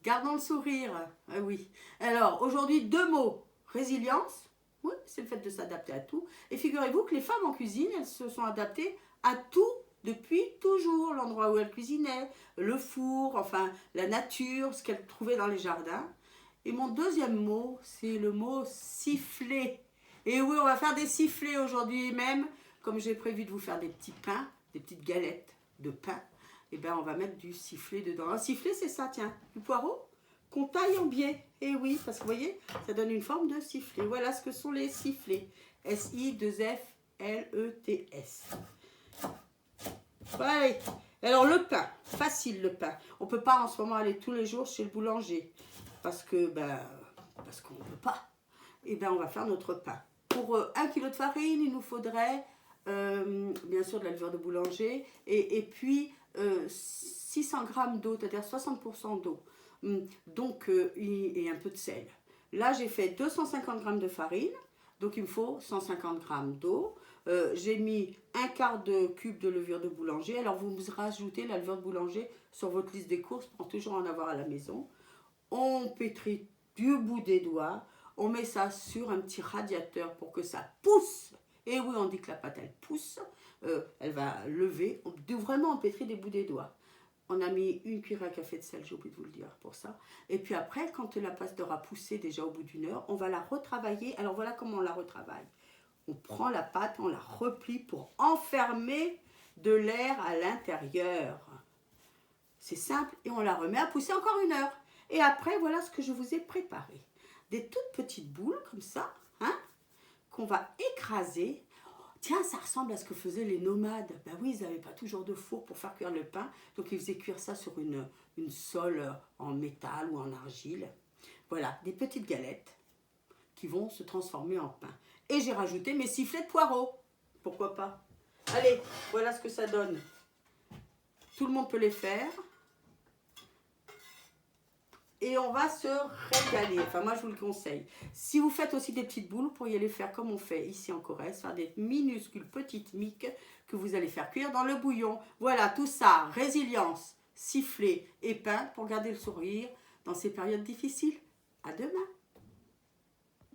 Gardons le sourire. Ah oui. Alors, aujourd'hui, 2 mots. Résilience. Oui, c'est le fait de s'adapter à tout. Et figurez-vous que les femmes en cuisine, elles se sont adaptées à tout depuis toujours. L'endroit où elles cuisinaient, le four, enfin, la nature, ce qu'elles trouvaient dans les jardins. Et mon deuxième mot, c'est le mot siffler. Et oui, on va faire des sifflets aujourd'hui même. Comme j'ai prévu de vous faire des petits pains, des petites galettes de pain, et bien on va mettre du sifflet dedans. Un sifflet, c'est ça, tiens, du poireau qu'on taille en biais. Et oui, parce que vous voyez, ça donne une forme de sifflet. Voilà ce que sont les sifflets. S-I-2-F-L-E-T-S. Voilà. Alors le pain, facile le pain. On ne peut pas en ce moment aller tous les jours chez le boulanger. Parce qu'on ne peut pas. Et bien on va faire notre pain. Pour 1 kg de farine, il nous faudrait bien sûr de la levure de boulanger et puis 600 g d'eau, c'est-à-dire 60% d'eau. Donc, et un peu de sel. Là, j'ai fait 250 g de farine, donc il me faut 150 g d'eau. J'ai mis un quart de cube de levure de boulanger. Alors, vous rajoutez la levure de boulanger sur votre liste des courses pour toujours en avoir à la maison. On pétrit du bout des doigts. On met ça sur un petit radiateur pour que ça pousse. Et oui, on dit que la pâte, elle pousse. Elle va lever. Vraiment, on pétrit des bouts des doigts. On a mis 1 cuillère à café de sel, j'ai oublié de vous le dire pour ça. Et puis après, quand la pâte aura poussé déjà au bout d'1 heure, on va la retravailler. Alors voilà comment on la retravaille. On prend la pâte, on la replie pour enfermer de l'air à l'intérieur. C'est simple et on la remet à pousser encore 1 heure. Et après, voilà ce que je vous ai préparé. Des toutes petites boules comme ça, hein, qu'on va écraser. Tiens, ça ressemble à ce que faisaient les nomades. Ben oui, ils n'avaient pas toujours de four pour faire cuire le pain. Donc, ils faisaient cuire ça sur une sole en métal ou en argile. Voilà, des petites galettes qui vont se transformer en pain. Et j'ai rajouté mes sifflets de poireaux. Pourquoi pas? Allez, voilà ce que ça donne. Tout le monde peut les faire. Et on va se régaler. Enfin, moi, je vous le conseille. Si vous faites aussi des petites boules, vous pourriez les faire comme on fait ici en Corrèze, faire des minuscules petites miques que vous allez faire cuire dans le bouillon. Voilà, tout ça, résilience, sifflet et pain pour garder le sourire dans ces périodes difficiles. À demain.